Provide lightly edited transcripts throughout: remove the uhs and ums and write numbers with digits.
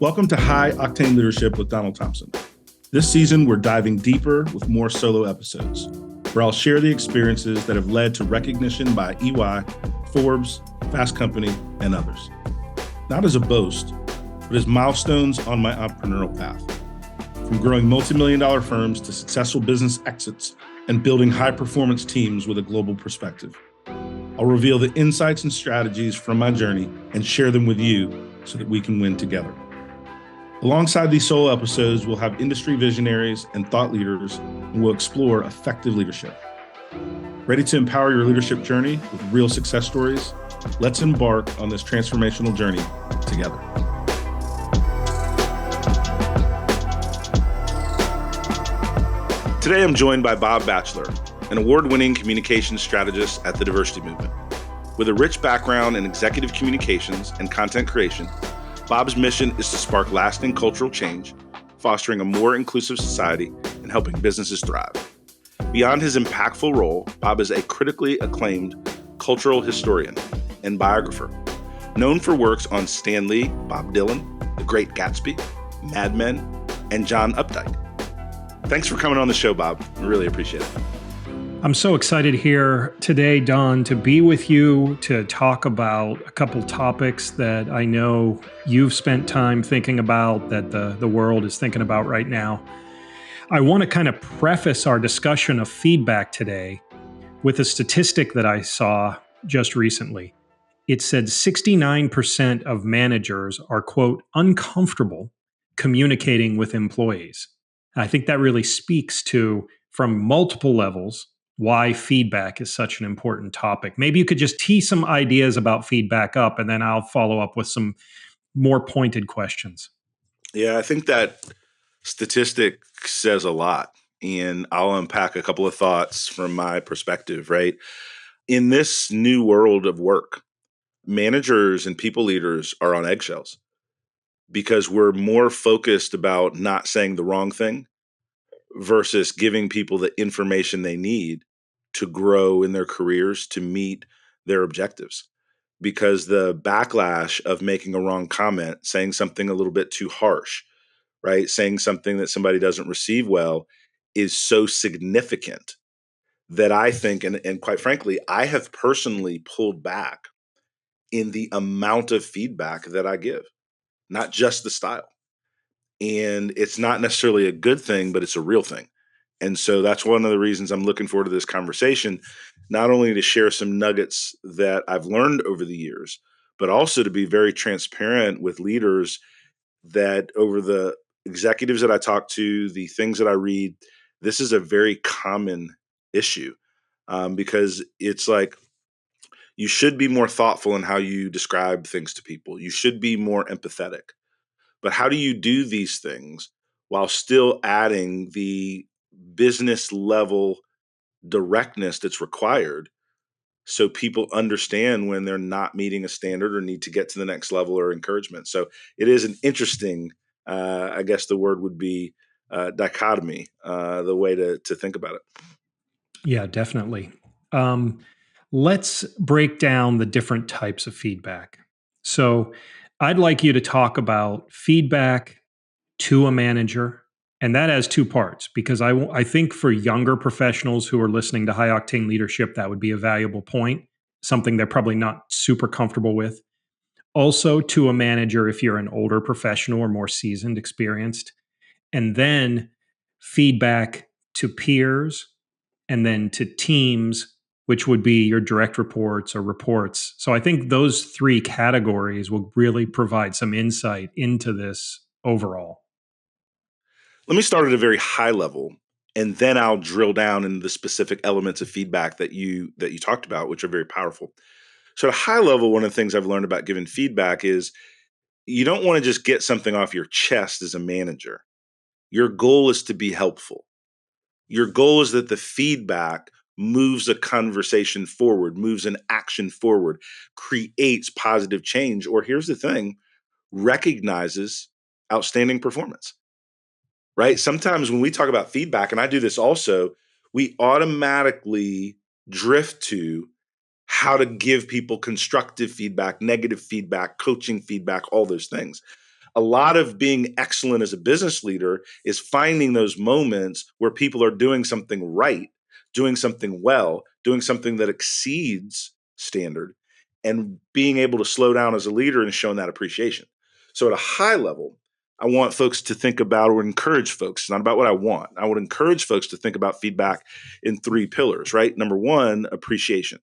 Welcome to High Octane Leadership with Donald Thompson. This season, we're diving deeper with more solo episodes, where I'll share the experiences that have led to recognition by EY, Forbes, Fast Company, and others. Not as a boast, but as milestones on my entrepreneurial path. From growing multi-million-dollar firms to successful business exits and building high-performance teams with a global perspective. I'll reveal the insights and strategies from my journey and share them with you so that we can win together. Alongside these solo episodes, we'll have industry visionaries and thought leaders, and we'll explore effective leadership. Ready to empower your leadership journey with real success stories? Let's embark on this transformational journey together. Today, I'm joined by Bob Batchelor, an award-winning communications strategist at the Diversity Movement. With a rich background in executive communications and content creation, Bob's mission is to spark lasting cultural change, fostering a more inclusive society and helping businesses thrive. Beyond his impactful role, Bob is a critically acclaimed cultural historian and biographer, known for works on Stan Lee, Bob Dylan, The Great Gatsby, Mad Men, and John Updike. Thanks for coming on the show, Bob. I really appreciate it. I'm so excited here today, Don, to be with you to talk about a couple topics that I know you've spent time thinking about, that the world is thinking about right now. I want to kind of preface our discussion of feedback today with a statistic that I saw just recently. It said 69% of managers are, quote, uncomfortable communicating with employees. I think that really speaks to, from multiple levels, why feedback is such an important topic. Maybe you could just tee some ideas about feedback up, and then I'll follow up with some more pointed questions. Yeah, I think that statistic says a lot, and I'll unpack a couple of thoughts from my perspective, right? In this new world of work, managers and people leaders are on eggshells because we're more focused about not saying the wrong thing versus giving people the information they need to grow in their careers, to meet their objectives. Because the backlash of making a wrong comment, saying something a little bit too harsh, right? Saying something that somebody doesn't receive well is so significant that I think, and quite frankly, I have personally pulled back in the amount of feedback that I give, not just the style. And it's not necessarily a good thing, but it's a real thing. And so that's one of the reasons I'm looking forward to this conversation, not only to share some nuggets that I've learned over the years, but also to be very transparent with leaders that over the executives that I talk to, the things that I read, this is a very common issue because it's like you should be more thoughtful in how you describe things to people. You should be more empathetic. But how do you do these things while still adding the business level directness that's required so people understand when they're not meeting a standard or need to get to the next level or encouragement? So it is an interesting, I guess the word would be dichotomy, the way to think about it. Yeah, definitely. Let's break down the different types of feedback. So I'd like you to talk about feedback to a manager. And that has two parts, because I think for younger professionals who are listening to High Octane Leadership, that would be a valuable point, something they're probably not super comfortable with. Also to a manager if you're an older professional or more seasoned, experienced. And then feedback to peers, and then to teams, which would be your direct reports or reports. So I think those three categories will really provide some insight into this overall. Let me start at a very high level, and then I'll drill down into the specific elements of feedback that you talked about, which are very powerful. So at a high level, one of the things I've learned about giving feedback is you don't want to just get something off your chest as a manager. Your goal is to be helpful. Your goal is that the feedback moves a conversation forward, moves an action forward, creates positive change, or here's the thing, recognizes outstanding performance. Right? Sometimes when we talk about feedback, and I do this also, we automatically drift to how to give people constructive feedback, negative feedback, coaching feedback, all those things. A lot of being excellent as a business leader is finding those moments where people are doing something right, doing something well, doing something that exceeds standard, and being able to slow down as a leader and showing that appreciation. So at a high level, I want folks to think about, or encourage folks, it's not about what I want. I would encourage folks to think about feedback in three pillars, right? Number one, appreciation,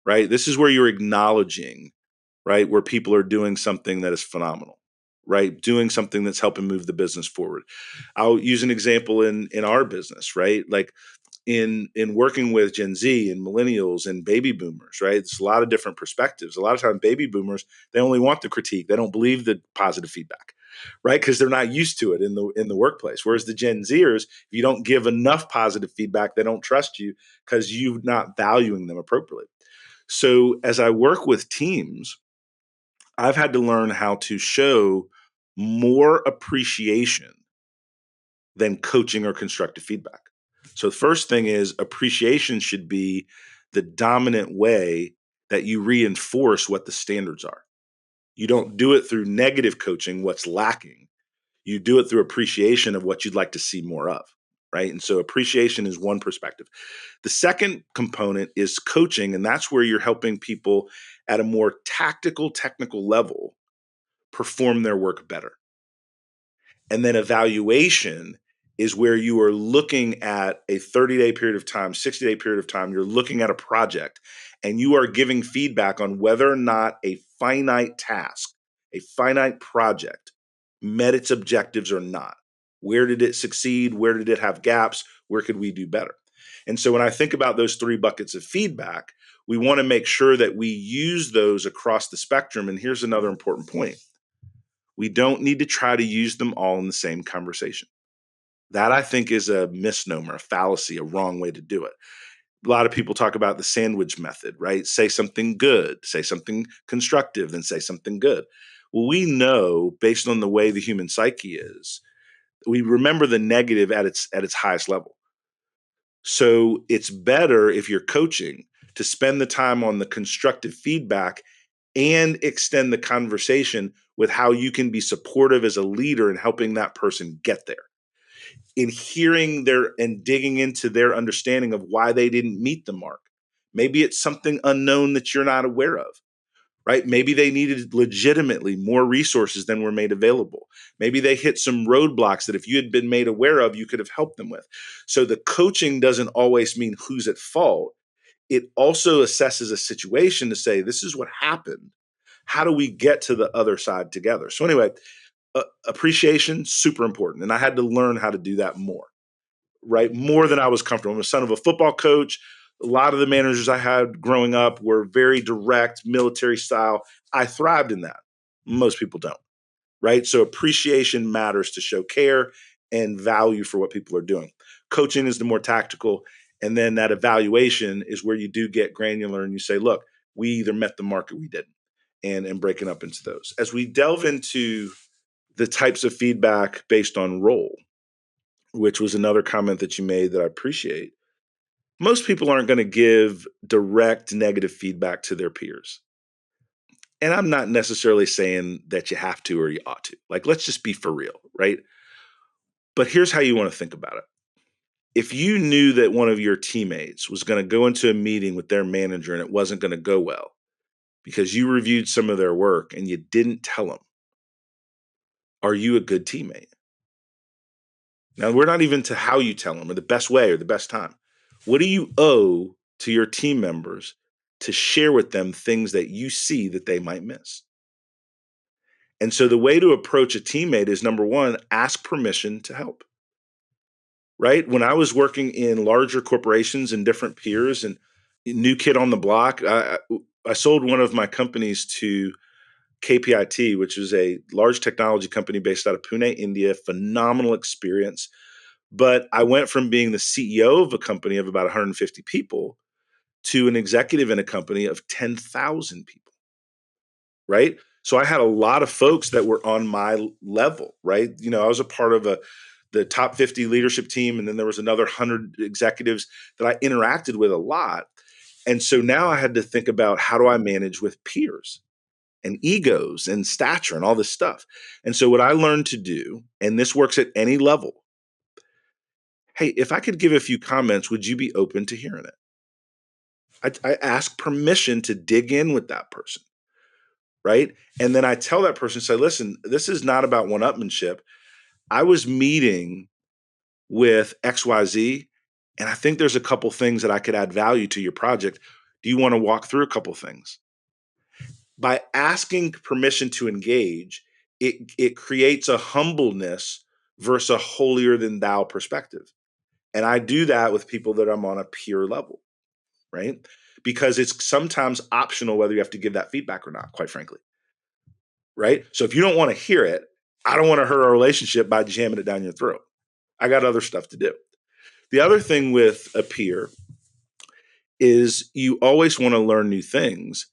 right? This is where you're acknowledging, right, where people are doing something that is phenomenal, right? Doing something that's helping move the business forward. I'll use an example in our business, right? Like in working with Gen Z and millennials and baby boomers, right? It's a lot of different perspectives. A lot of times baby boomers, they only want the critique. They don't believe the positive feedback, right? Because they're not used to it in the workplace. Whereas the Gen Zers, if you don't give enough positive feedback, they don't trust you because you're not valuing them appropriately. So as I work with teams, I've had to learn how to show more appreciation than coaching or constructive feedback. So the first thing is appreciation should be the dominant way that you reinforce what the standards are. You don't do it through negative coaching, what's lacking. You do it through appreciation of what you'd like to see more of, right? And so appreciation is one perspective. The second component is coaching, and that's where you're helping people at a more tactical, technical level perform their work better. And then evaluation is where you are looking at a 30-day period of time, 60-day period of time. You're looking at a project and you are giving feedback on whether or not a finite task, a finite project met its objectives or not. Where did it succeed? Where did it have gaps? Where could we do better? And so when I think about those three buckets of feedback, we want to make sure that we use those across the spectrum. And here's another important point. We don't need to try to use them all in the same conversation. That I think is a misnomer, a fallacy, a wrong way to do it. A lot of people talk about the sandwich method, right? Say something good, say something constructive, then say something good. Well, we know based on the way the human psyche is, we remember the negative at its highest level. So it's better if you're coaching to spend the time on the constructive feedback and extend the conversation with how you can be supportive as a leader in helping that person get there. In hearing their and digging into their understanding of why they didn't meet the mark. Maybe it's something unknown that you're not aware of, right? Maybe they needed legitimately more resources than were made available. Maybe they hit some roadblocks that if you had been made aware of, you could have helped them with. So the coaching doesn't always mean who's at fault. It also assesses a situation to say, this is what happened. How do we get to the other side together? So anyway, appreciation, super important. And I had to learn how to do that more, right? More than I was comfortable. I'm a son of a football coach. A lot of the managers I had growing up were very direct, military style. I thrived in that. Most people don't, right? So appreciation matters to show care and value for what people are doing. Coaching is the more tactical. And then that evaluation is where you do get granular and you say, look, we either met the mark or we didn't, and breaking up into those. As we delve into the types of feedback based on role, which was another comment that you made that I appreciate. Most people aren't going to give direct negative feedback to their peers. And I'm not necessarily saying that you have to or you ought to. Like, let's just be for real, right? But here's how you want to think about it. If you knew that one of your teammates was going to go into a meeting with their manager and it wasn't going to go well because you reviewed some of their work and you didn't tell them, are you a good teammate? Now, we're not even to how you tell them or the best way or the best time. What do you owe to your team members to share with them things that you see that they might miss? And so the way to approach a teammate is number one, ask permission to help. Right? When I was working in larger corporations and different peers and new kid on the block, I sold one of my companies to KPIT, which is a large technology company based out of Pune, India. Phenomenal experience. But I went from being the CEO of a company of about 150 people to an executive in a company of 10,000 people, right? So I had a lot of folks that were on my level, right? You know, I was a part of the top 50 leadership team, and then there was another 100 executives that I interacted with a lot. And so now I had to think about, how do I manage with peers? and egos and stature and all this stuff. And so what I learned to do, and this works at any level, hey, if I could give a few comments, would you be open to hearing it? I ask permission to dig in with that person, right? And then I tell that person, say, listen, this is not about one-upmanship. I was meeting with XYZ, and I think there's a couple things that I could add value to your project. Do you want to walk through a couple things? By asking permission to engage, it creates a humbleness versus a holier than thou perspective. And I do that with people that I'm on a peer level, right? Because it's sometimes optional whether you have to give that feedback or not, quite frankly, right? So if you don't want to hear it, I don't want to hurt our relationship by jamming it down your throat. I got other stuff to do. The other thing with a peer is you always want to learn new things.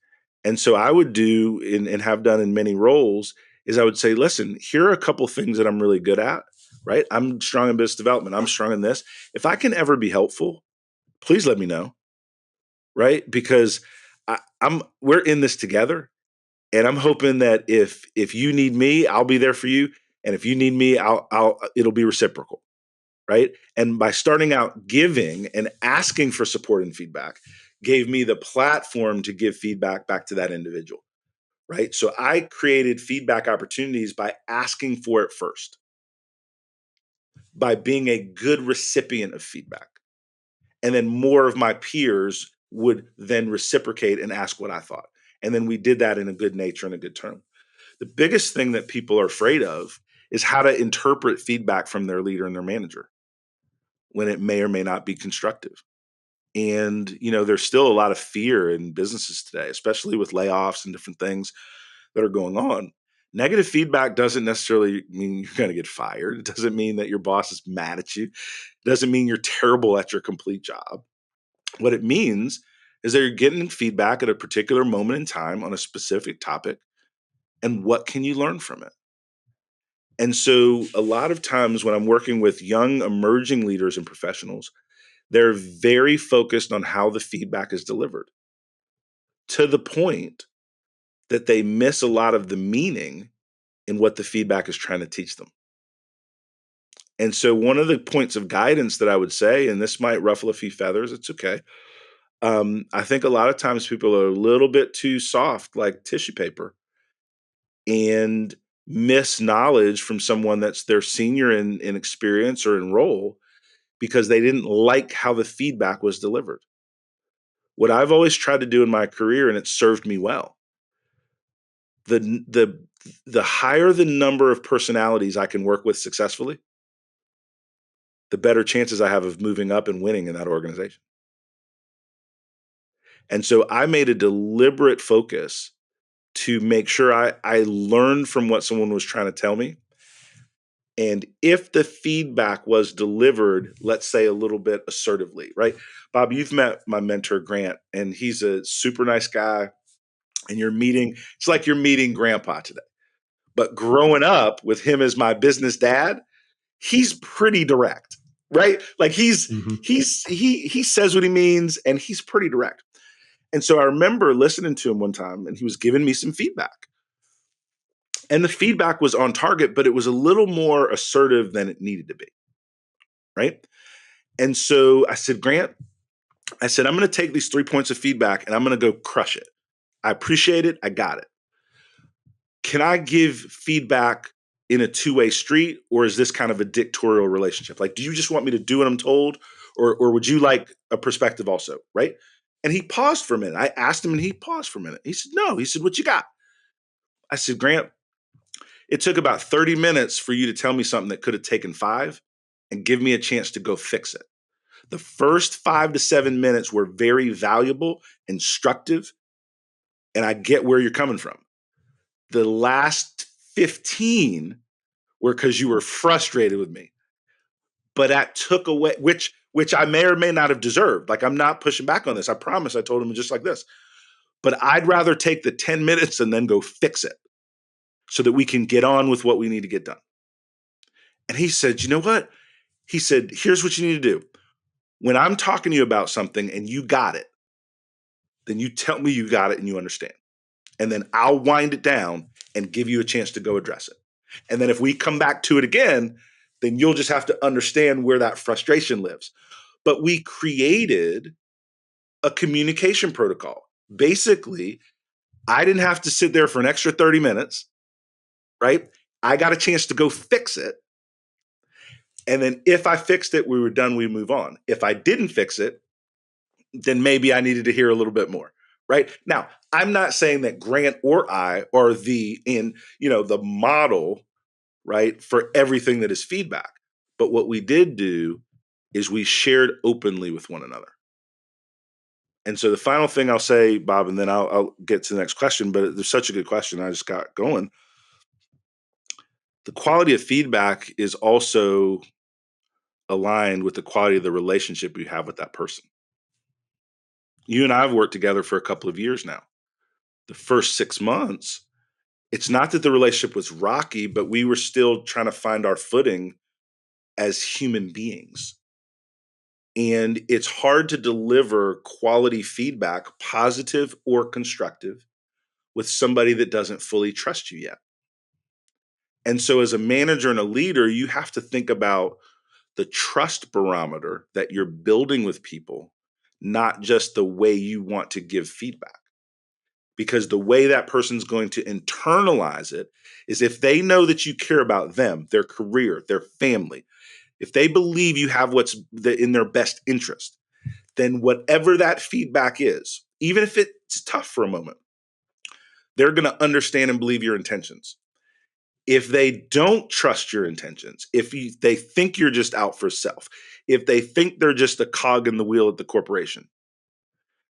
And so I would do and have done in many roles is I would say, listen, here are a couple things that I'm really good at, right? I'm strong in business development. I'm strong in this. If I can ever be helpful, please let me know, right? Because we're in this together. And I'm hoping that if you need me, I'll be there for you. And if you need me, it'll be reciprocal. Right. And by starting out giving and asking for support and feedback gave me the platform to give feedback back to that individual. Right. So I created feedback opportunities by asking for it first, by being a good recipient of feedback. And then more of my peers would then reciprocate and ask what I thought. And then we did that in a good nature and a good term. The biggest thing that people are afraid of is how to interpret feedback from their leader and their manager when it may or may not be constructive. And, there's still a lot of fear in businesses today, especially with layoffs and different things that are going on. Negative feedback doesn't necessarily mean you're going to get fired. It doesn't mean that your boss is mad at you. It doesn't mean you're terrible at your complete job. What it means is that you're getting feedback at a particular moment in time on a specific topic, and what can you learn from it? And so a lot of times when I'm working with young emerging leaders and professionals, they're very focused on how the feedback is delivered to the point that they miss a lot of the meaning in what the feedback is trying to teach them. And so one of the points of guidance that I would say, and this might ruffle a few feathers, it's okay. I think a lot of times people are a little bit too soft, like tissue paper, and miss knowledge from someone that's their senior in experience or in role because they didn't like how the feedback was delivered. What I've always tried to do in my career, and it served me well, the higher the number of personalities I can work with successfully, the better chances I have of moving up and winning in that organization. And so I made a deliberate focus to make sure I learned from what someone was trying to tell me. And if the feedback was delivered, let's say a little bit assertively, right? Bob, you've met my mentor, Grant, and he's a super nice guy. And it's like you're meeting grandpa today. But growing up with him as my business dad, he's pretty direct, right? Like he says what he means and he's pretty direct. And so I remember listening to him one time and he was giving me some feedback. And the feedback was on target, but it was a little more assertive than it needed to be, right? And so I said, Grant, I'm going to take these 3 points of feedback and I'm going to go crush it. I appreciate it. I got it. Can I give feedback in a two-way street, or is this kind of a dictatorial relationship? Like, do you just want me to do what I'm told, or would you like a perspective also, right? And he paused for a minute. I asked him and he paused for a minute. He said, no. He said, what you got? I said, Grant, it took about 30 minutes for you to tell me something that could have taken 5 and give me a chance to go fix it. The first 5 to 7 minutes were very valuable, instructive, and I get where you're coming from. The last 15 were because you were frustrated with me. But that took away, which I may or may not have deserved. Like, I'm not pushing back on this. I promise. I told him just like this. But I'd rather take the 10 minutes and then go fix it so that we can get on with what we need to get done. And he said, you know what? He said, here's what you need to do. When I'm talking to you about something and you got it, then you tell me you got it and you understand. And then I'll wind it down and give you a chance to go address it. And then if we come back to it again, then you'll just have to understand where that frustration lives. But we created a communication protocol. Basically, I didn't have to sit there for an extra 30 minutes, right? I got a chance to go fix it. And then if I fixed it, we were done, we move on. If I didn't fix it, then maybe I needed to hear a little bit more. Right now, I'm not saying that Grant or I are the model, right, for everything that is feedback. But what we did do is we shared openly with one another. And so the final thing I'll say, Bob, and then I'll get to the next question, but there's such a good question. I just got going. The quality of feedback is also aligned with the quality of the relationship you have with that person. You and I have worked together for a couple of years now. The first 6 months, it's not that the relationship was rocky, but we were still trying to find our footing as human beings. And it's hard to deliver quality feedback, positive or constructive, with somebody that doesn't fully trust you yet. And so, as a manager and a leader, you have to think about the trust barometer that you're building with people, not just the way you want to give feedback. Because the way that person's going to internalize it is if they know that you care about them, their career, their family, if they believe you have what's in their best interest, then whatever that feedback is, even if it's tough for a moment, they're going to understand and believe your intentions. If they don't trust your intentions, they think you're just out for self, if they think they're just a cog in the wheel at the corporation,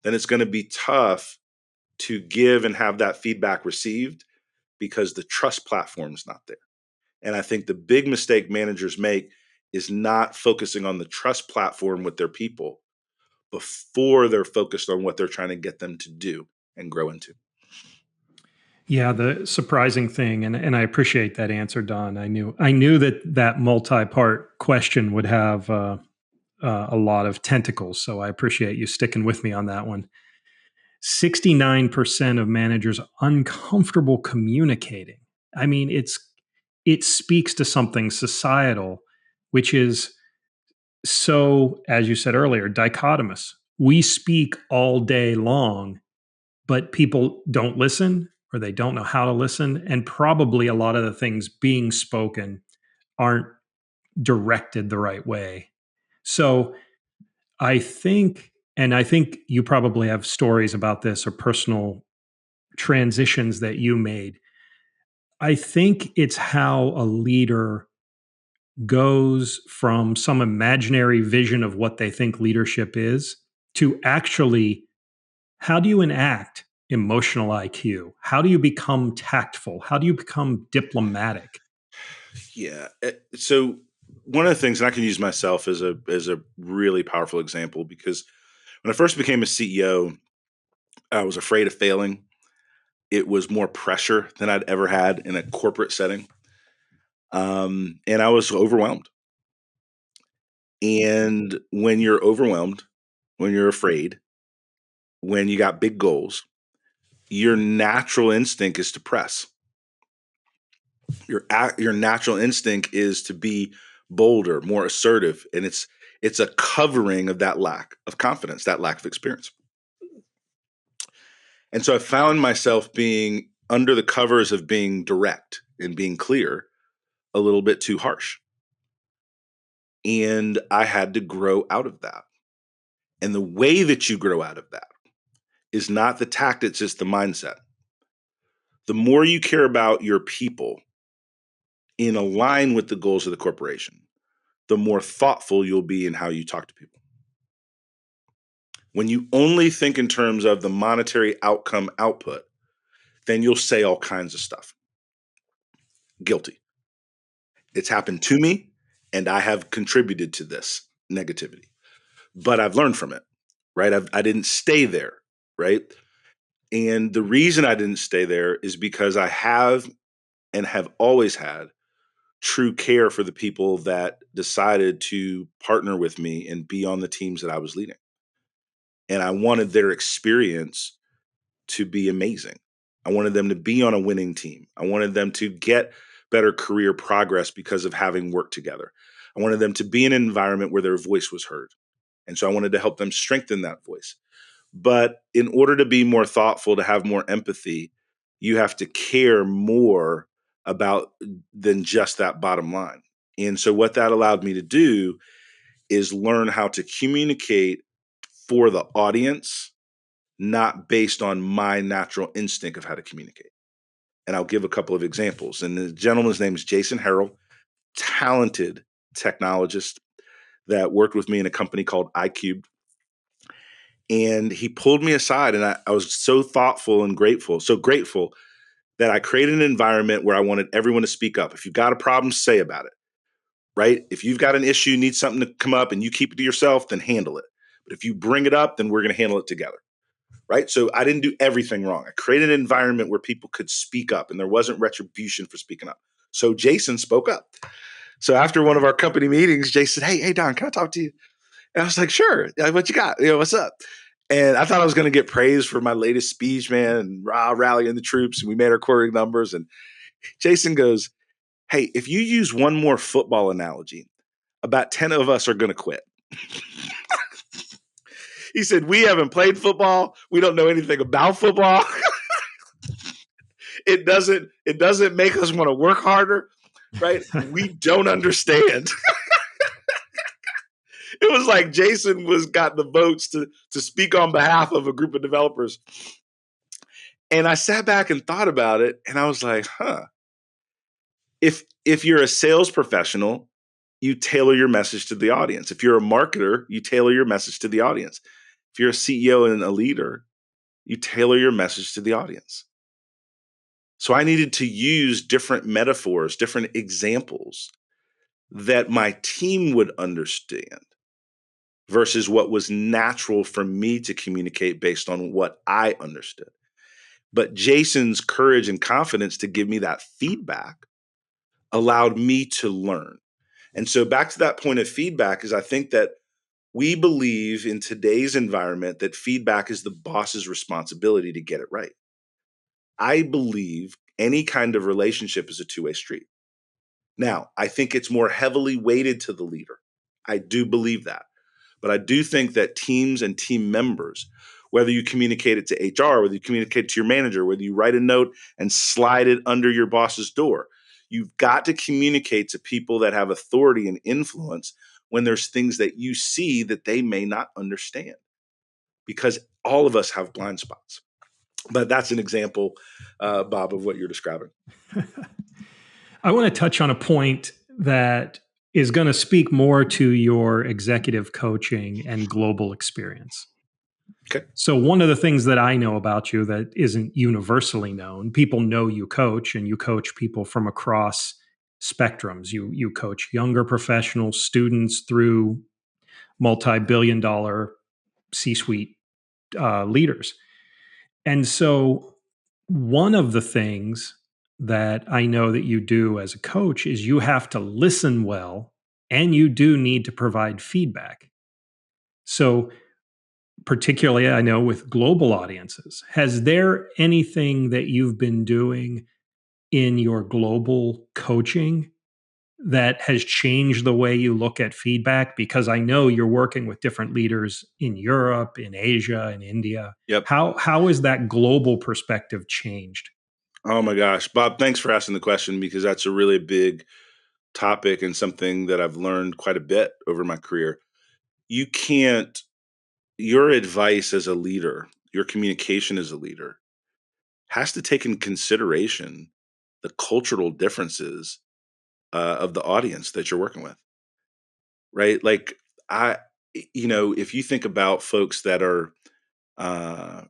then it's going to be tough to give and have that feedback received because the trust platform is not there. And I think the big mistake managers make is not focusing on the trust platform with their people before they're focused on what they're trying to get them to do and grow into. Yeah, the surprising thing, and I appreciate that answer, Don. I knew that multi-part question would have a lot of tentacles, so I appreciate you sticking with me on that one. 69% of managers uncomfortable communicating. I mean, it speaks to something societal, which is so, as you said earlier, dichotomous. We speak all day long, but people don't listen or they don't know how to listen. And probably a lot of the things being spoken aren't directed the right way. So I think you probably have stories about this or personal transitions that you made. I think it's how a leader goes from some imaginary vision of what they think leadership is to actually how do you enact emotional IQ? How do you become tactful? How do you become diplomatic? Yeah. So one of the things, and I can use myself as a really powerful example, because when I first became a CEO, I was afraid of failing. It was more pressure than I'd ever had in a corporate setting. And I was overwhelmed. And when you're overwhelmed, when you're afraid, when you got big goals, your natural instinct is to press. Your natural instinct is to be bolder, more assertive, and it's a covering of that lack of confidence, that lack of experience. And so I found myself being under the covers of being direct and being clear a little bit too harsh. And I had to grow out of that. And the way that you grow out of that is not the tactics, it's the mindset. The more you care about your people in align with the goals of the corporation, the more thoughtful you'll be in how you talk to people. When you only think in terms of the monetary outcome output, then you'll say all kinds of stuff. Guilty. It's happened to me, and I have contributed to this negativity. But I've learned from it, right? I didn't stay there, right? And the reason I didn't stay there is because I have and have always had true care for the people that decided to partner with me and be on the teams that I was leading. And I wanted their experience to be amazing. I wanted them to be on a winning team. I wanted them to get better career progress because of having worked together. I wanted them to be in an environment where their voice was heard. And so I wanted to help them strengthen that voice. But in order to be more thoughtful, to have more empathy, you have to care more about than just that bottom line. And so what that allowed me to do is learn how to communicate for the audience, not based on my natural instinct of how to communicate. And I'll give a couple of examples. And the gentleman's name is Jason Harrell, talented technologist that worked with me in a company called iCubed. And he pulled me aside, and I was so thoughtful and grateful, so grateful that I created an environment where I wanted everyone to speak up. If you've got a problem, say about it, right? If you've got an issue, need something to come up and you keep it to yourself, then handle it. But if you bring it up, then we're going to handle it together, right? So I didn't do everything wrong. I created an environment where people could speak up and there wasn't retribution for speaking up. So Jason spoke up. So after one of our company meetings, Jason said, hey, Don, can I talk to you? And I was like, sure. What you got? What's up? And I thought I was going to get praised for my latest speech, man, and rallying the troops. And we made our quarterly numbers. And Jason goes, hey, if you use one more football analogy, about 10 of us are going to quit. He said, we haven't played football. We don't know anything about football. It doesn't make us want to work harder, right? We don't understand. It was like Jason got the votes to speak on behalf of a group of developers. And I sat back and thought about it, and I was like, if you're a sales professional, you tailor your message to the audience. If you're a marketer, you tailor your message to the audience. If you're a CEO and a leader, you tailor your message to the audience. So I needed to use different metaphors, different examples that my team would understand versus what was natural for me to communicate based on what I understood. But Jason's courage and confidence to give me that feedback allowed me to learn. And so back to that point of feedback is I think that we believe in today's environment that feedback is the boss's responsibility to get it right. I believe any kind of relationship is a two-way street. Now, I think it's more heavily weighted to the leader. I do believe that. But I do think that teams and team members, whether you communicate it to HR, whether you communicate it to your manager, whether you write a note and slide it under your boss's door, you've got to communicate to people that have authority and influence when there's things that you see that they may not understand, because all of us have blind spots. But that's an example, Bob, of what you're describing. I want to touch on a point that is going to speak more to your executive coaching and global experience. Okay. So one of the things that I know about you that isn't universally known, people know you coach, and you coach people from across spectrums. You coach younger professionals, students, through multi-billion-dollar C-suite leaders. And so one of the things that I know that you do as a coach is you have to listen well, and you do need to provide feedback. So particularly, I know with global audiences, has there anything that you've been doing in your global coaching that has changed the way you look at feedback? Because I know you're working with different leaders in Europe, in Asia, in India. Yep. How has that global perspective changed? Oh my gosh, Bob, thanks for asking the question, because that's a really big topic and something that I've learned quite a bit over my career. Your advice as a leader, your communication as a leader has to take in consideration the cultural differences of the audience that you're working with, right? Like if you think about folks that are uh,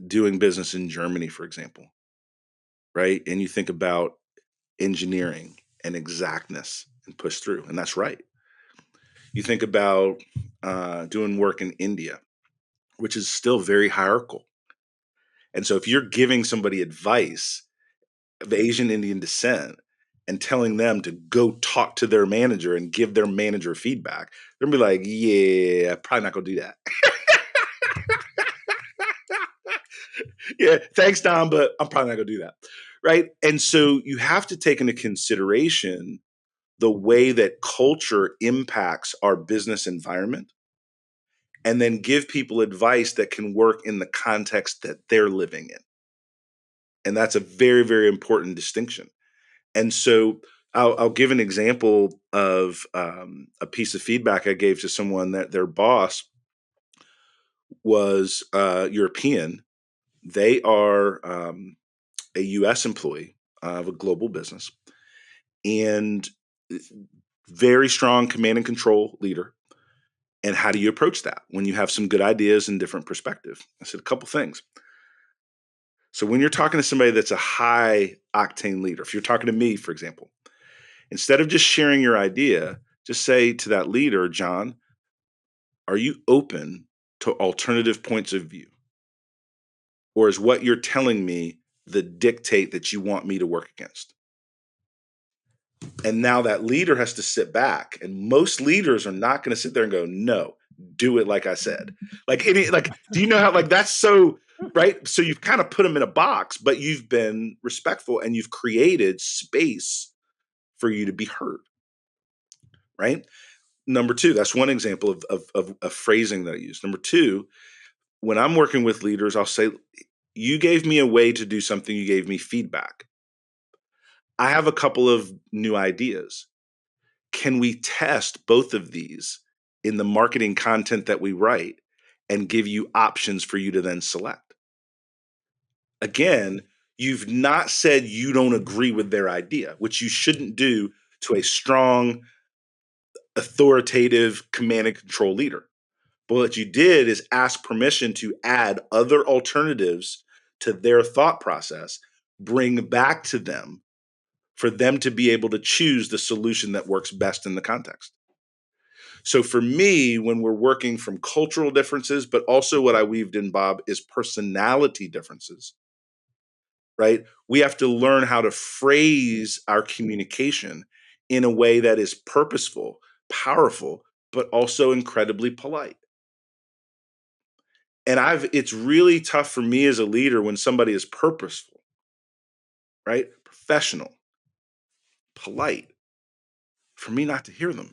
doing business in Germany, for example, right? And you think about engineering and exactness and push through, and that's right. You think about doing work in India, which is still very hierarchical. And so if you're giving somebody advice of Asian Indian descent and telling them to go talk to their manager and give their manager feedback, they're gonna be like, yeah, probably not gonna do that. Yeah, thanks, Don, but I'm probably not going to do that. Right. And so you have to take into consideration the way that culture impacts our business environment and then give people advice that can work in the context that they're living in. And that's a very, very important distinction. And so I'll give an example of a piece of feedback I gave to someone that their boss was European. They are a US employee of a global business and very strong command and control leader. And how do you approach that when you have some good ideas and different perspective? I said a couple things. So when you're talking to somebody that's a high octane leader, if you're talking to me, for example, instead of just sharing your idea, just say to that leader, John, are you open to alternative points of view? Or is what you're telling me the dictate that you want me to work against? And now that leader has to sit back. And most leaders are not going to sit there and go, no, do it like I said. Do you know how, that's so, right? So you've kind of put them in a box, but you've been respectful and you've created space for you to be heard, right? Number two, that's one example of phrasing that I use. Number two, when I'm working with leaders, I'll say, you gave me a way to do something, you gave me feedback. I have a couple of new ideas. Can we test both of these in the marketing content that we write and give you options for you to then select? Again, you've not said you don't agree with their idea, which you shouldn't do to a strong, authoritative command and control leader. But what you did is ask permission to add other alternatives to their thought process, bring back to them for them to be able to choose the solution that works best in the context. So for me, when we're working from cultural differences, but also what I weaved in, Bob, is personality differences, right? We have to learn how to phrase our communication in a way that is purposeful, powerful, but also incredibly polite. And it's really tough for me as a leader when somebody is purposeful, right? Professional, polite, for me not to hear them.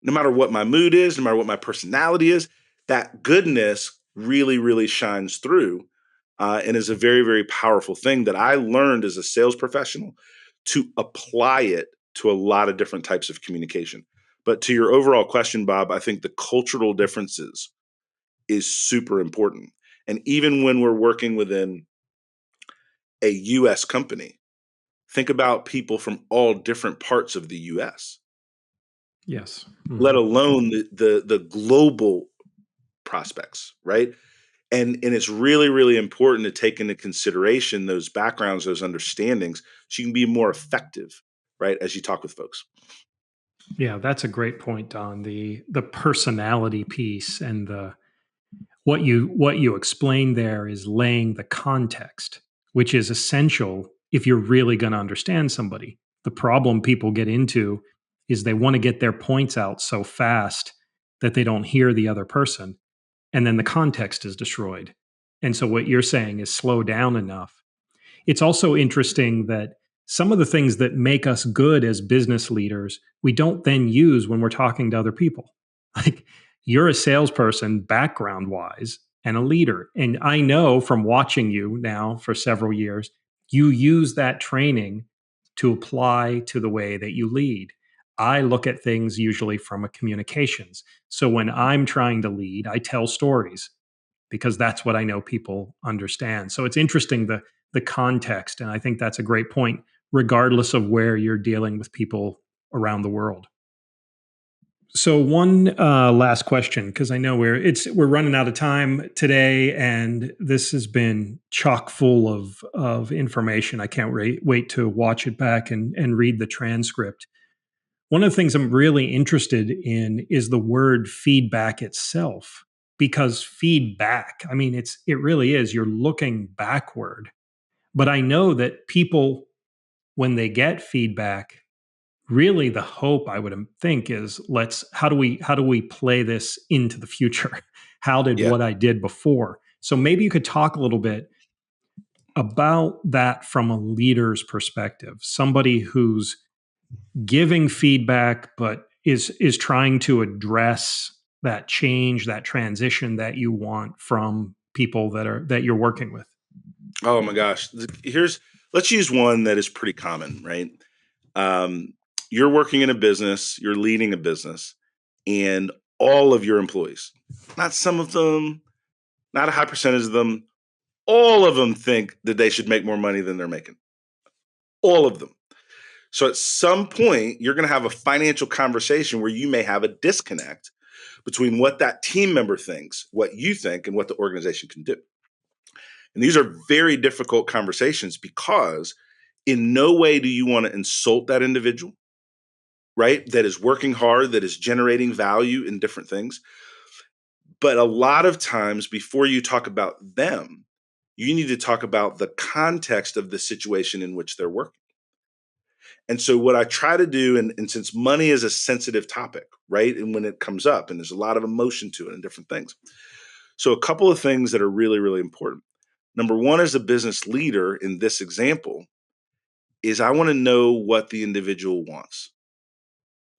No matter what my mood is, no matter what my personality is, that goodness really, really shines through and is a very, very powerful thing that I learned as a sales professional to apply it to a lot of different types of communication. But to your overall question, Bob, I think the cultural differences is super important. And even when we're working within a US company, think about people from all different parts of the US. Yes. Let alone the global prospects, right? And it's really, really important to take into consideration those backgrounds, those understandings, so you can be more effective, right, as you talk with folks. Yeah, that's a great point, Don. The personality piece and the what you explained there is laying the context, which is essential if you're really going to understand somebody. The problem people get into is they want to get their points out so fast that they don't hear the other person, and then the context is destroyed. And so what you're saying is slow down enough. It's also interesting that some of the things that make us good as business leaders, we don't then use when we're talking to other people. Like you're a salesperson background wise and a leader. And I know from watching you now for several years, you use that training to apply to the way that you lead. I look at things usually from a communications. So when I'm trying to lead, I tell stories because that's what I know people understand. So it's interesting the context, and I think that's a great point, regardless of where you're dealing with people around the world. So one last question, because I know we're running out of time today, and this has been chock full of information. I can't wait to watch it back and read the transcript. One of the things I'm really interested in is the word feedback itself, because feedback, I mean, it really is. You're looking backward. But I know that people, when they get feedback, really the hope I would think is how do we play this into the future? How did Yeah. what I did before So maybe you could talk a little bit about that from a leader's perspective, somebody who's giving feedback but is trying to address that change, that transition that you want from people that you're working with. Oh my gosh. Let's use one that is pretty common, right? Um, you're working in a business, you're leading a business, and all of your employees, not some of them, not a high percentage of them, all of them think that they should make more money than they're making. All of them. So at some point, you're going to have a financial conversation where you may have a disconnect between what that team member thinks, what you think, and what the organization can do. And these are very difficult conversations because in no way do you want to insult that individual, right? That is working hard, that is generating value in different things. But a lot of times, before you talk about them, you need to talk about the context of the situation in which they're working. And so, what I try to do, and since money is a sensitive topic, right? And when it comes up, and there's a lot of emotion to it and different things. So, a couple of things that are really, really important. Number one, as a business leader in this example, is I want to know what the individual wants.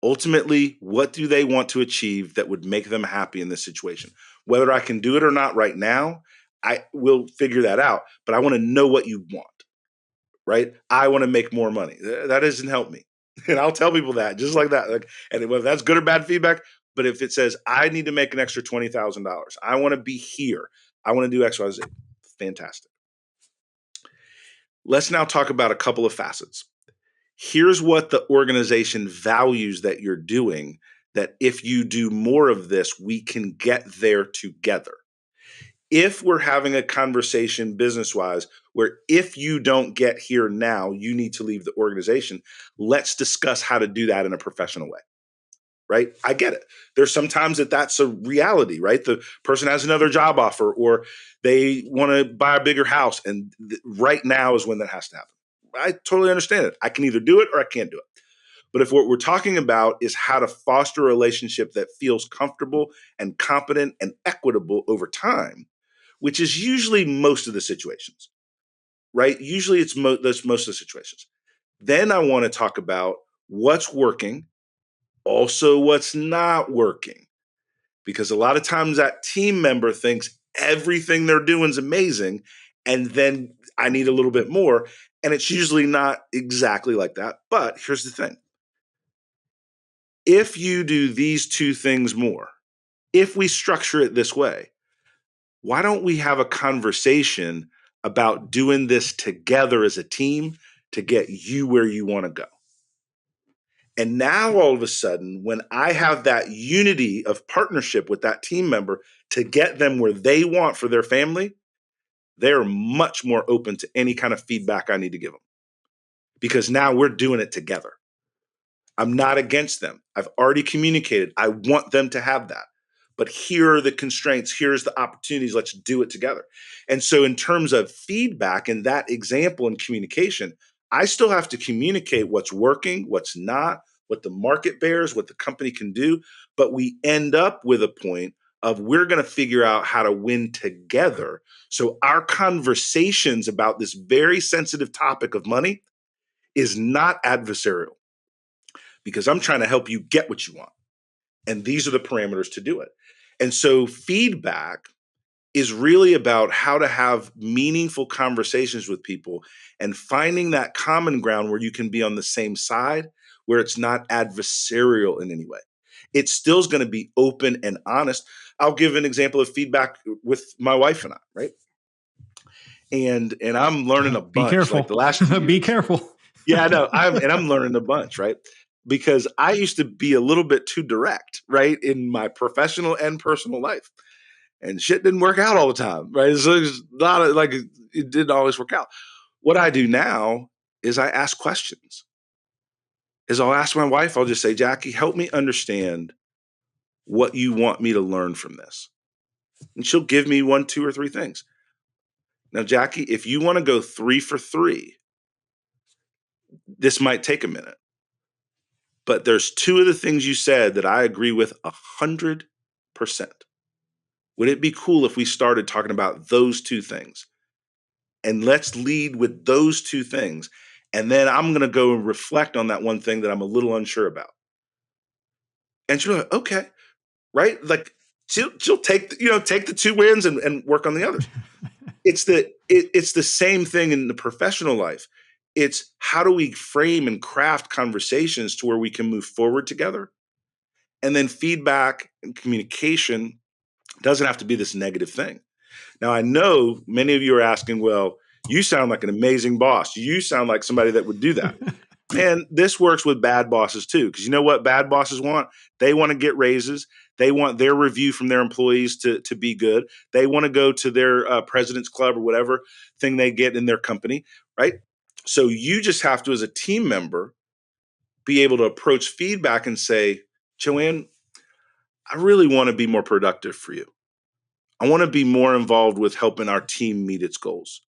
Ultimately, what do they want to achieve that would make them happy in this situation? Whether I can do it or not right now, I will figure that out. But I want to know what you want, right? I want to make more money. That doesn't help me. And I'll tell people that just like that. Like, and whether that's good or bad feedback, but if it says I need to make an extra $20,000, I want to be here. I want to do X, Y, Z. Fantastic. Let's now talk about a couple of facets. Here's what the organization values that you're doing, that if you do more of this, we can get there together. If we're having a conversation business wise, where if you don't get here now, you need to leave the organization, let's discuss how to do that in a professional way. Right? I get it. There's sometimes that's a reality, right? The person has another job offer or they want to buy a bigger house. And right now is when that has to happen. I totally understand it. I can either do it or I can't do it. But if what we're talking about is how to foster a relationship that feels comfortable and competent and equitable over time, which is usually most of the situations, right? Usually that's most of the situations. Then I want to talk about what's working, also what's not working. Because a lot of times that team member thinks everything they're doing is amazing, and then I need a little bit more. And it's usually not exactly like that. But here's the thing. If you do these two things more, if we structure it this way, why don't we have a conversation about doing this together as a team to get you where you want to go? And now all of a sudden, when I have that unity of partnership with that team member to get them where they want for their family, they're much more open to any kind of feedback I need to give them because now we're doing it together. I'm not against them. I've already communicated. I want them to have that. But here are the constraints. Here's the opportunities. Let's do it together. And so, in terms of feedback and that example and communication, I still have to communicate what's working, what's not, what the market bears, what the company can do. But we end up with a point of we're going to figure out how to win together. So, our conversations about this very sensitive topic of money is not adversarial because I'm trying to help you get what you want. And these are the parameters to do it. And so feedback is really about how to have meaningful conversations with people and finding that common ground where you can be on the same side, where it's not adversarial in any way. It still is going to be open and honest. I'll give an example of feedback with my wife and I, right? And I'm learning a Be bunch like careful. the last few Be years. careful. Yeah, I know. I'm learning a bunch, right? Because I used to be a little bit too direct, right, in my professional and personal life, and shit didn't work out all the time, right? So it's not like it didn't always work out. What I do now is I ask questions. Is I'll ask my wife. I'll just say, Jackie, help me understand what you want me to learn from this, and she'll give me one, two, or three things. Now, Jackie, if you want to go 3 for 3, this might take a minute. But there's two of the things you said that I agree with 100%. Would it be cool if we started talking about those two things? And let's lead with those two things. And then I'm going to go and reflect on that one thing that I'm a little unsure about. And she'll be like, okay, right? Like she'll take, take the two wins and work on the others. It's the same thing in the professional life. It's how do we frame and craft conversations to where we can move forward together? And then feedback and communication doesn't have to be this negative thing. Now, I know many of you are asking, well, you sound like an amazing boss. You sound like somebody that would do that. And this works with bad bosses too, because you know what bad bosses want? They want to get raises. They want their review from their employees to be good. They want to go to their president's club or whatever thing they get in their company, right? So you just have to, as a team member, be able to approach feedback and say, Joanne, I really want to be more productive for you. I want to be more involved with helping our team meet its goals.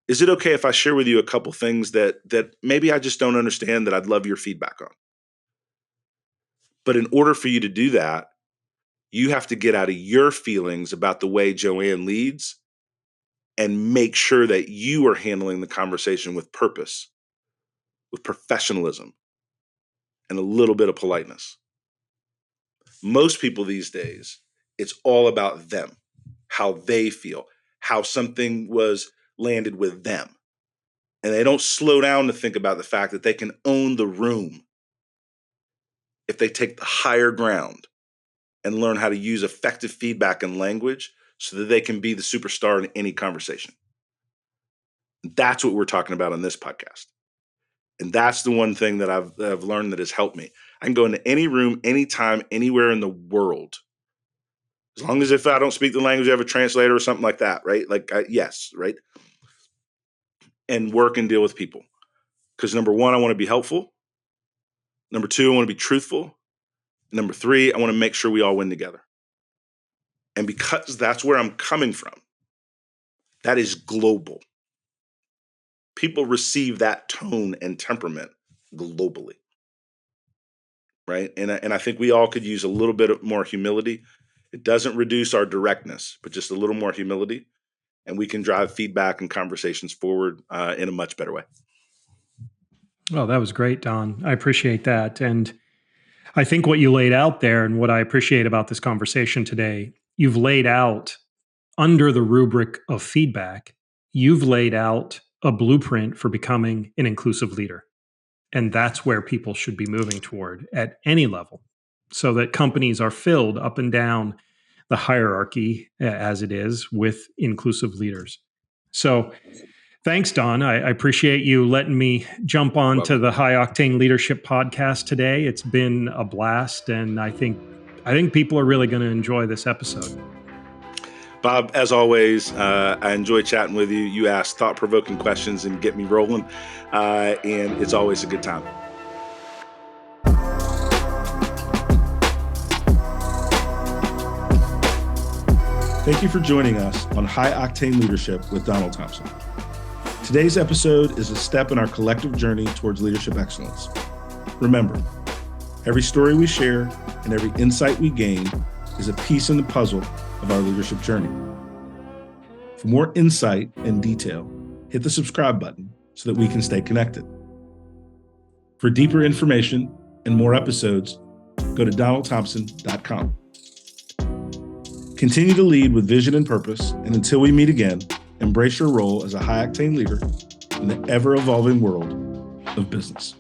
Is it okay if I share with you a couple things that maybe I just don't understand that I'd love your feedback on? But in order for you to do that, you have to get out of your feelings about the way Joanne leads and make sure that you are handling the conversation with purpose, with professionalism, and a little bit of politeness. Most people these days, it's all about them, how they feel, how something was landed with them. And they don't slow down to think about the fact that they can own the room if they take the higher ground and learn how to use effective feedback and language so that they can be the superstar in any conversation. That's what we're talking about on this podcast. And that's the one thing that I've learned that has helped me. I can go into any room, anytime, anywhere in the world. As long as if I don't speak the language, I have a translator or something like that, right? Yes, right? And work and deal with people. Because number one, I want to be helpful. Number two, I want to be truthful. Number three, I want to make sure we all win together. And because that's where I'm coming from, that is global. People receive that tone and temperament globally, right? And I think we all could use a little bit more humility. It doesn't reduce our directness, but just a little more humility, and we can drive feedback and conversations forward in a much better way. Well, that was great, Don. I appreciate that. And I think what you laid out there and what I appreciate about this conversation today, you've laid out under the rubric of feedback, you've laid out a blueprint for becoming an inclusive leader. And that's where people should be moving toward at any level, so that companies are filled up and down the hierarchy as it is with inclusive leaders. So thanks, Don. I appreciate you letting me jump on to the High Octane Leadership Podcast today. It's been a blast, and I think people are really going to enjoy this episode. Bob, as always, I enjoy chatting with you. You ask thought-provoking questions and get me rolling, and it's always a good time. Thank you for joining us on High Octane Leadership with Donald Thompson. Today's episode is a step in our collective journey towards leadership excellence. Remember, every story we share and every insight we gain is a piece in the puzzle of our leadership journey. For more insight and detail, hit the subscribe button so that we can stay connected. For deeper information and more episodes, go to donaldthompson.com. Continue to lead with vision and purpose, and until we meet again, embrace your role as a high-octane leader in the ever-evolving world of business.